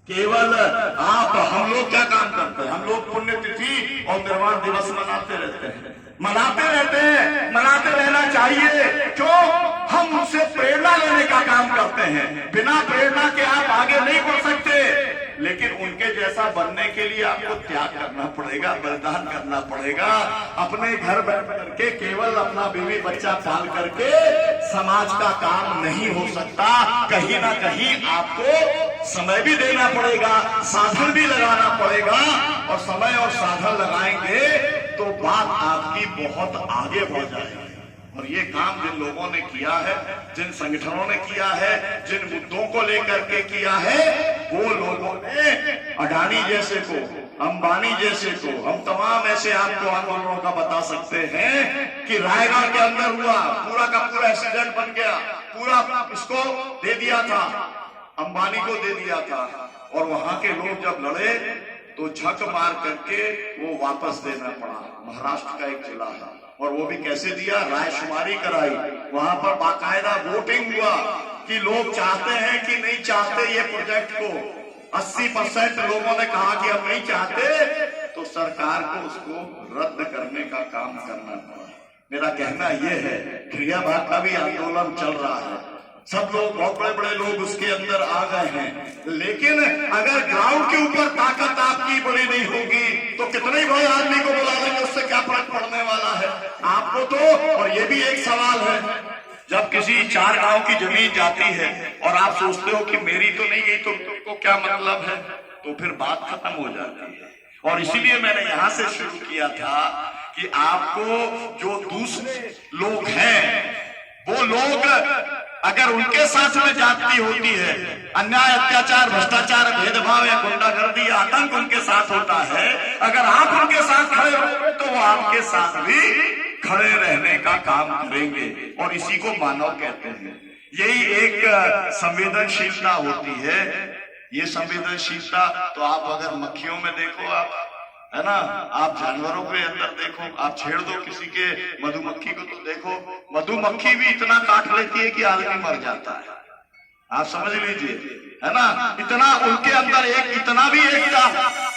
केवल आप हम लोग क्या काम करते हैं? हम लोग पुण्यतिथि और निर्वाण दिवस मनाते रहते हैं, मनाते रहना चाहिए। क्यों? हम उनसे प्रेरणा लेने का काम करते हैं। बिना प्रेरणा के आप आगे नहीं बढ़ सकते, लेकिन उनके जैसा बनने के लिए आपको त्याग करना पड़ेगा, बलिदान करना पड़ेगा। अपने घर बैठ करके केवल अपना बीवी बच्चा पाल करके समाज का काम नहीं हो सकता। कहीं ना कहीं आपको समय भी देना पड़ेगा, साधन भी लगाना पड़ेगा, और समय और साधन लगाएंगे तो बात आपकी बहुत आगे बढ़ जाएगी। और ये काम जिन लोगों ने किया है, जिन संगठनों ने किया है, जिन मुद्दों को लेकर के किया है, वो लोगों ने अडानी जैसे को, अंबानी जैसे को, हम तमाम ऐसे आपको आंदोलनों का बता सकते हैं कि रायगढ़ के अंदर हुआ पूरा का पूरा एक्सीडेंट बन गया, पूरा इसको दे दिया था, अंबानी को दे दिया था, और वहां के लोग जब लड़े तो झक मार करके वो वापस देना पड़ा। महाराष्ट्र का एक जिला है, और वो भी कैसे दिया? रायशुमारी कराई, वहां पर बाकायदा वोटिंग हुआ कि लोग चाहते हैं कि नहीं चाहते ये प्रोजेक्ट को। 80% लोगों ने कहा कि हम नहीं चाहते, तो सरकार को उसको रद्द करने का काम करना पड़ा। मेरा कहना यह है, क्रिया भाग का भी आंदोलन चल रहा है, सब लोग, बहुत बड़े बड़े लोग उसके अंदर आ गए हैं, लेकिन अगर ग्राउंड के ऊपर ताकत आपकी बड़ी नहीं होगी तो कितने ही बड़े आदमी को बुला देंगे, उससे क्या फर्क पड़ने वाला है आपको तो। और ये भी एक सवाल है, जब किसी 4 गांव की जमीन जाती है और आप सोचते हो कि मेरी तो नहीं गई, तो तुमको क्या मतलब है, तो फिर बात खत्म हो जाती है। और इसीलिए मैंने यहां से शुरू किया था कि आपको जो दूसरे लोग हैं, वो लोग अगर उनके साथ में जाति होती है, अन्याय, अत्याचार, भ्रष्टाचार, भेदभाव या गुंडागर्दी या आतंक उनके साथ होता है, अगर आप उनके साथ खड़े होंगे तो वो आपके साथ भी खड़े रहने का काम करेंगे, और इसी को मानव कहते हैं। यही एक संवेदनशीलता होती है। ये संवेदनशीलता तो आप अगर मक्खियों में देखो, आप है ना, आप जानवरों के अंदर देखो, आप छेड़ दो किसी के मधुमक्खी को तो देखो, मधुमक्खी भी इतना काट लेती है कि आदमी मर जाता है। आप समझ लीजिए, है ना, इतना उनके अंदर एक इतना भी एकता।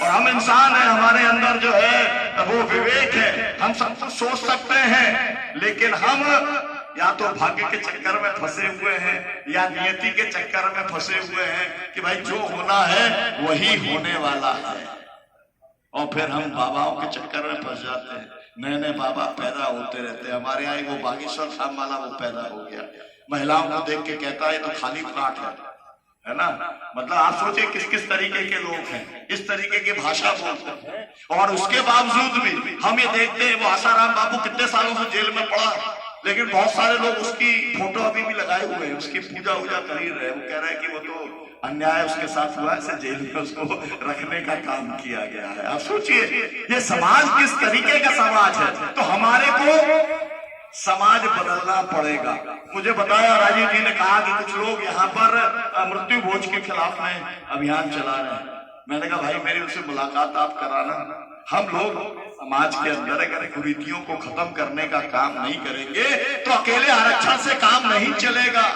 और हम इंसान हैं, हमारे अंदर जो है वो विवेक है, हम सब कुछ सोच सकते हैं, लेकिन हम या तो भाग्य के चक्कर में फंसे हुए हैं या नियति के चक्कर में फंसे हुए हैं कि भाई जो होना है वही होने वाला है। और फिर हम बाबाओं के चक्कर में फंस जाते हैं। नए नए बाबा पैदा होते रहते हैं। हमारे यहाँ वो बागेश्वर धाम वाला वो पैदा हो गया, महिलाओं को देख के कहता है तो खाली प्लाट है ना। मतलब आप सोचिए किस किस तरीके के लोग हैं, इस तरीके की भाषा बोलते हैं, और उसके बावजूद भी हम ये देखते हैं वो आसाराम बापू कितने सालों से जेल में पड़ा, लेकिन बहुत सारे लोग उसकी फोटो अभी भी लगाए हुए हैं, उसकी पूजा वूजा कर ही रहे हैं। वो कह रहे हैं कि वो तो अन्याय उसके साथ हुआ है, जेल में उसको रखने का काम किया गया है। आप सोचिए ये समाज किस तरीके का समाज है। तो हमारे को समाज बदलना पड़ेगा। मुझे बताया, राजीव जी ने कहा कि कुछ लोग यहाँ पर मृत्यु भोज के खिलाफ में अभियान चला रहे हैं। मैंने कहा भाई मेरी उनसे मुलाकात आप कराना। हम लोग समाज के अंदर अगर कुरीतियों को खत्म करने का काम नहीं करेंगे तो अकेले आरक्षण से काम नहीं चलेगा।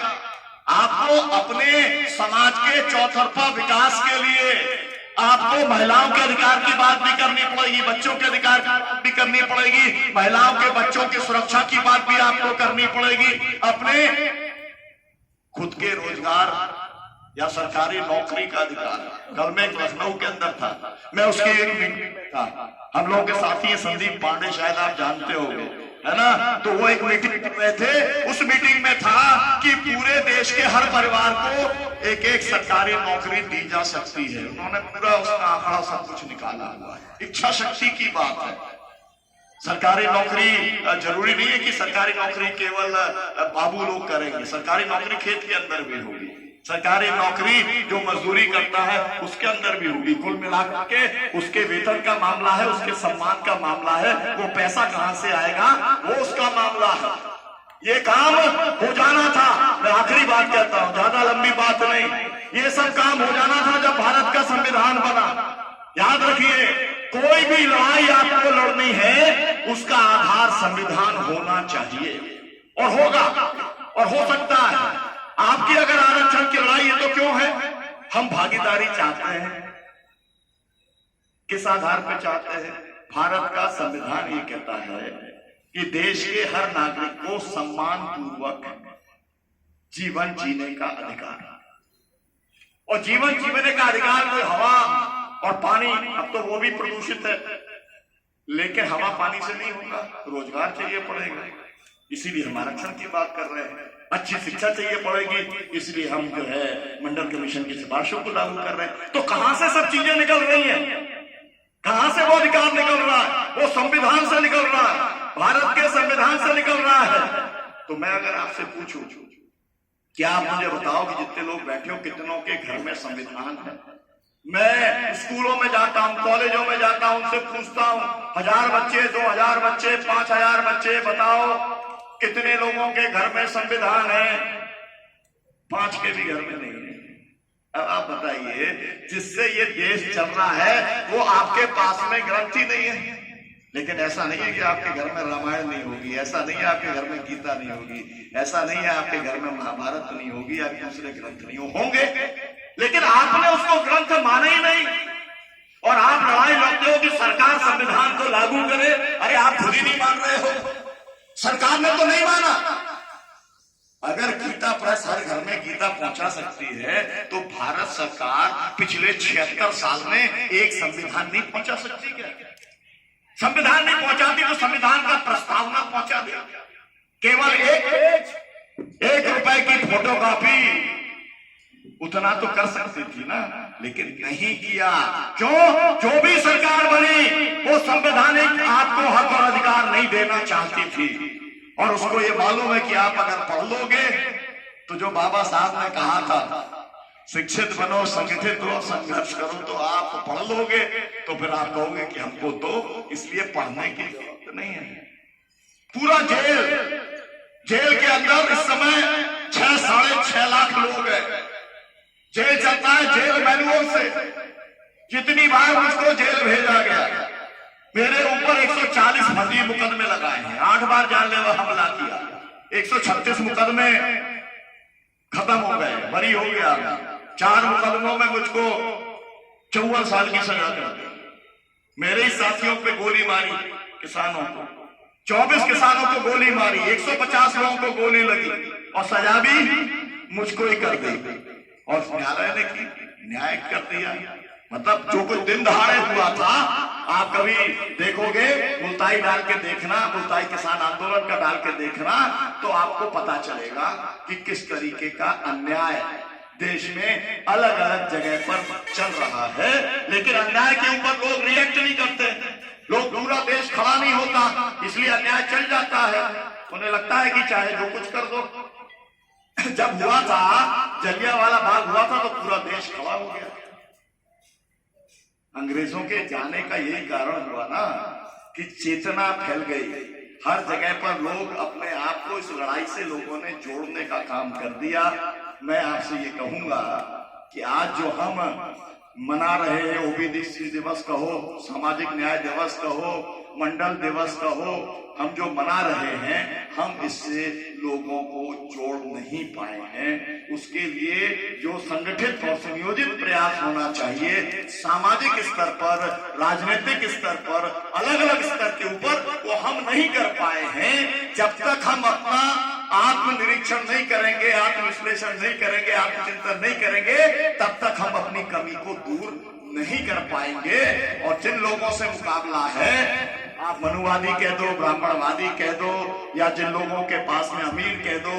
आपको अपने समाज के चौतरफा विकास के लिए आपको महिलाओं के अधिकार की बात भी करनी पड़ेगी, बच्चों के अधिकार की बात भी करनी पड़ेगी, महिलाओं के बच्चों की सुरक्षा की बात भी आपको करनी पड़ेगी। अपने खुद के रोजगार या सरकारी नौकरी का अधिकार। कल मैं लखनऊ के अंदर था, मैं उसके एक मीटिंग में था, हम लोगों के साथी संदीप पांडे, शायद आप जानते होंगे, है ना। तो वो एक मीटिंग कर रहे थे, उस मीटिंग में था कि पूरे देश के हर परिवार को एक एक सरकारी नौकरी दी जा सकती है। उन्होंने पूरा उसका आंकड़ा सब कुछ निकाला हुआ है। इच्छा शक्ति की बात है। सरकारी नौकरी जरूरी नहीं है कि सरकारी नौकरी केवल बाबू लोग करेंगे, सरकारी नौकरी खेत के अंदर भी होगी, सरकारी नौकरी जो मजदूरी करता है उसके अंदर भी होगी। कुल मिलाकर के उसके वेतन का मामला है, उसके सम्मान का मामला है, वो पैसा कहां से आएगा वो उसका मामला है। ये काम हो जाना था। मैं आखिरी बात कहता हूं, ज्यादा लंबी बात नहीं, ये सब काम हो जाना था जब भारत का संविधान बना। याद रखिए, कोई भी लड़ाई आपको लड़नी है उसका आधार संविधान होना चाहिए, और होगा और हो सकता है। आपकी अगर आरक्षण की लड़ाई है तो क्यों है? हम भागीदारी चाहते हैं। किस आधार पर चाहते हैं? भारत का संविधान ये कहता है कि देश के हर नागरिक को सम्मान पूर्वक जीवन जीने का अधिकार, और जीवन जीने का अधिकार कोई हवा और पानी, अब तो वो भी प्रदूषित है, लेकिन हवा पानी से नहीं होगा, रोजगार चाहिए पड़ेगा, इसीलिए हम आरक्षण की बात कर रहे हैं। अच्छी शिक्षा चाहिए पड़ेगी, इसलिए हम जो है मंडल कमीशन की सिफारिशों को लागू कर रहे हैं। तो कहां से सब चीजें निकल रही हैं? कहां से वो अधिकार निकल रहा है? वो संविधान से निकल रहा है, भारत के संविधान से निकल रहा है। तो मैं अगर आपसे पूछूं, क्या आप मुझे बताओ कि जितने लोग बैठे हो कितनों के घर में संविधान है? मैं स्कूलों में जाता हूं, कॉलेजों में जाता हूं, उनसे पूछता हूं, 1000 बच्चे, 2000 बच्चे, 5000 बच्चे, बताओ कितने लोगों के घर में संविधान है? 5 के भी घर में नहीं है। अब आप बताइए, जिससे ये देश चल रहा है वो आपके पास में ग्रंथ ही नहीं है। लेकिन ऐसा नहीं है कि आपके घर में रामायण नहीं होगी, ऐसा नहीं है आपके घर में गीता नहीं होगी, ऐसा नहीं है आपके घर में महाभारत नहीं होगी या दूसरे ग्रंथ नहीं होंगे, लेकिन आपने उसको ग्रंथ माना ही नहीं, और आप लड़ाई लड़ते हो कि सरकार संविधान को लागू करे। अरे आप खुद ही नहीं मान रहे हो, सरकार ने तो नहीं माना। अगर गीता प्रेस हर घर में गीता पहुंचा सकती है, तो भारत सरकार पिछले 76 साल में एक संविधान नहीं पहुंचा सकती क्या? संविधान नहीं पहुंचाती तो संविधान का प्रस्तावना पहुंचा दिया। केवल एक रुपए की फोटोकॉपी उतना तो कर सकती थी ना, लेकिन नहीं किया। क्यों? जो भी सरकार बनी वो संवैधानिक आपको हक और अधिकार नहीं देना चाहती थी, और उसको ये मालूम है कि आप अगर पढ़ लोगे तो जो बाबा साहब ने कहा था, शिक्षित बनो, संगठित हो, संघर्ष करो, तो आप पढ़ लोगे तो फिर आप कहोगे कि हमको तो इसलिए पढ़ने की जरूरत नहीं है। पूरा जेल के अंदर इस समय 6 साढ़े 6 लाख लोग हैं। जेल चलता है जेल मैनुअल से। कितनी बार मुझको जेल भेजा गया, मेरे ऊपर 140 फर्जी मुकदमे लगाए हैं, 8 बार जानलेवा हमला किया, 136 मुकदमे खत्म हो गए, बरी हो गया। 4 मुकदमों में मुझको 54 साल की सजा कर दी। मेरे ही साथियों पे गोली मारी, किसानों को 24 किसानों को गोली मारी, 150 लोगों को गोली लगी, और सजा भी मुझको ही कर दी, और न्यायालय ने की न्याय कर दिया। मतलब जो कुछ दिन दहाड़े हुआ था, आप कभी देखोगे, मुल्ताई डाल के देखना, मुल्ताई किसान आंदोलन का डाल के देखना, तो आपको पता चलेगा कि किस तरीके का अन्याय देश में अलग अलग जगह पर चल रहा है। लेकिन अन्याय के ऊपर लोग रिएक्ट नहीं करते, लोग, पूरा देश खड़ा नहीं होता, इसलिए अन्याय चल जाता है। उन्हें लगता है कि चाहे जो कुछ कर दो। जब हुआ था जलियांवाला बाग हुआ था, तो पूरा देश खड़ा हो गया। अंग्रेजों के जाने का यही कारण हुआ ना कि चेतना फैल गई, हर जगह पर लोग अपने आप को इस लड़ाई से लोगों ने जोड़ने का काम कर दिया। मैं आपसे ये कहूंगा कि आज जो हम मना रहे हैं, ओबीसी दिवस कहो, सामाजिक न्याय दिवस कहो, मंडल दिवस कहो, हम जो मना रहे हैं, हम इससे लोगों को जोड़ नहीं पाए हैं। उसके लिए जो संगठित और संयोजित प्रयास होना चाहिए, सामाजिक स्तर पर, राजनीतिक स्तर पर, अलग अलग स्तर के ऊपर, वो हम नहीं कर पाए हैं। जब तक हम अपना आत्मनिरीक्षण नहीं करेंगे, आत्मविश्लेषण नहीं करेंगे, आत्मचिंतन नहीं करेंगे, तब तक हम अपनी कमी को दूर नहीं कर पाएंगे। और जिन लोगों से मुकाबला है, आप मनुवादी कह दो, ब्राह्मणवादी कह दो, या जिन लोगों के पास में अमीर कह दो,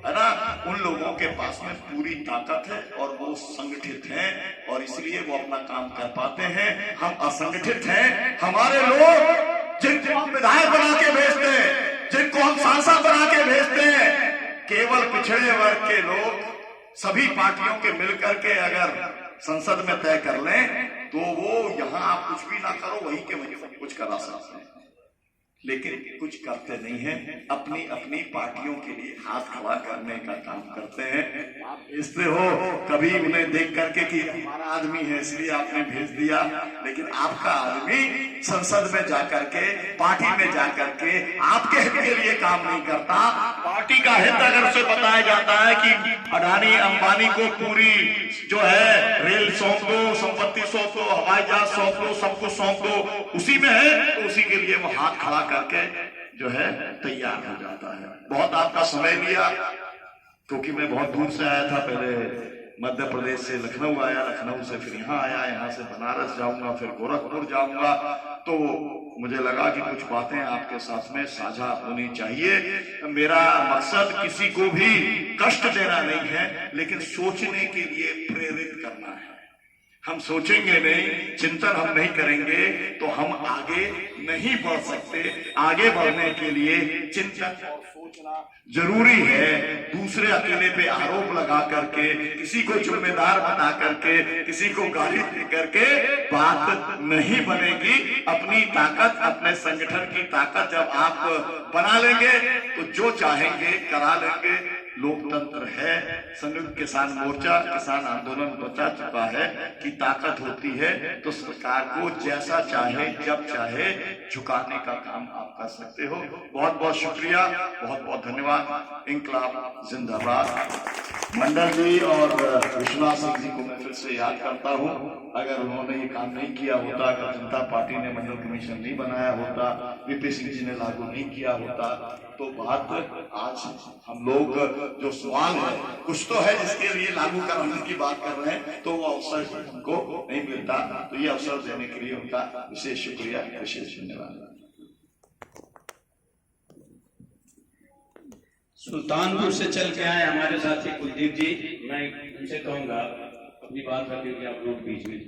है ना, उन लोगों के पास में पूरी ताकत है और वो संगठित हैं, और इसलिए वो अपना काम कर पाते हैं। हम असंगठित हैं। हमारे लोग जिनको हम विधायक बना के भेजते हैं, जिनको हम सांसद बना के भेजते हैं, केवल पिछड़े वर्ग के लोग सभी पार्टियों के मिलकर के अगर संसद में तय कर लें, तो वो यहाँ आप कुछ भी ना करो, वहीं के वहीं सब कुछ करा सकते हैं। लेकिन कुछ करते नहीं हैं, अपनी अपनी पार्टियों के लिए हाथ खड़ा करने का काम करते हैं। आप भेजते हो कभी उन्हें देख करके कि हमारा आदमी है इसलिए आपने भेज दिया, लेकिन आपका आदमी संसद में जाकर के, पार्टी में जाकर के आपके हित के लिए काम नहीं करता। पार्टी का हित अगर उसे बताया जाता है कि अडानी अंबानी को पूरी जो है रेल सौंप दो, संपत्ति सौंप दो, हवाई जहाज सौंप दो, सब कुछ सौंप दो, उसी में है, तो उसी के लिए वो हाथ खड़ा करके जो है तैयार हो जाता है। बहुत आपका समय लिया, क्योंकि मैं बहुत दूर से आया था, पहले मध्य प्रदेश से लखनऊ आया, लखनऊ से फिर यहाँ आया, यहाँ से बनारस जाऊंगा, फिर गोरखपुर जाऊंगा, तो मुझे लगा कि कुछ बातें आपके साथ में साझा होनी चाहिए। मेरा मकसद किसी को भी कष्ट देना नहीं है, लेकिन सोचने के लिए प्रेरित करना है। हम सोचेंगे नहीं, चिंतन हम नहीं करेंगे तो हम आगे नहीं बढ़ सकते। आगे बढ़ने के लिए चिंतन और सोचना जरूरी है। दूसरे अकेले पे आरोप लगा करके, किसी को जिम्मेदार बना करके, किसी को गाली दे करके बात नहीं बनेगी। अपनी ताकत, अपने संगठन की ताकत जब आप बना लेंगे तो जो चाहेंगे करा लेंगे। लोकतंत्र है, संयुक्त किसान मोर्चा किसान आंदोलन बता चुका है कि ताकत होती है तो सरकार को जैसा चाहे जब चाहे झुकाने का काम आप कर सकते हो। बहुत बहुत शुक्रिया, बहुत बहुत धन्यवाद। इंकलाब जिंदाबाद। मंडल जी और विश्वनाथ सिंह जी को मैं फिर से याद करता हूँ, अगर उन्होंने ये काम नहीं किया होता, अगर जनता पार्टी ने मंडल कमीशन नहीं बनाया होता, वीपी सिंह जी ने लागू नहीं किया होता, तो बात आज हम लोग जो सवाल है कुछ तो है जिसके लिए लागू कराने की बात कर रहे हैं, तो वो अवसर हमको नहीं मिलता। तो ये अवसर देने के लिए उनका विशेष शुक्रिया, विशेष धन्यवाद। सुल्तानपुर से चल के आए हमारे साथी कुलदीप जी, मैं उनसे कहूंगा अपनी बात रखिए आप लोग बीच में।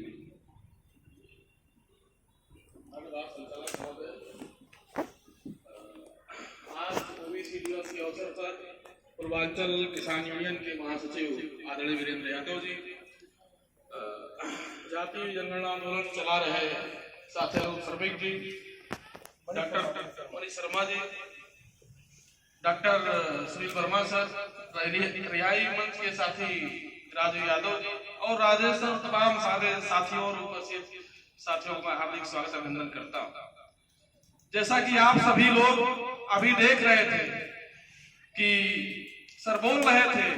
आज ओबीसी दिवस के अवसर पर पूर्वांचल किसान यूनियन के महासचिव आदरणीय वीरेंद्र यादव जी, जातीय जनगणना आंदोलन चला रहे साथी श्रमिक जी, doctor Manish Sharma ji, doctor Sunil Verma sir, रिहाई मंच के साथी राजू यादव जी और राजेश और तमाम सारे साथियों और उपस्थित साथियों को मैं हार्दिक स्वागत अभिनंदन करता हूँ। जैसा कि आप सभी लोग अभी देख रहे थे कि सर बोल रहे थे,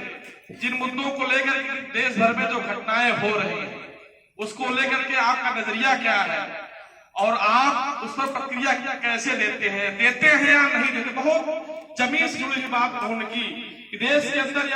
जिन मुद्दों को लेकर देश भर में जो घटनाएं हो रही हैं उसको लेकर के आपका नजरिया क्या है और आप उस पर प्रतिक्रिया कैसे देते हैं या नहीं देते। बहुत जमीन से जुड़ी बात उन्होंने की कि देश के अंदर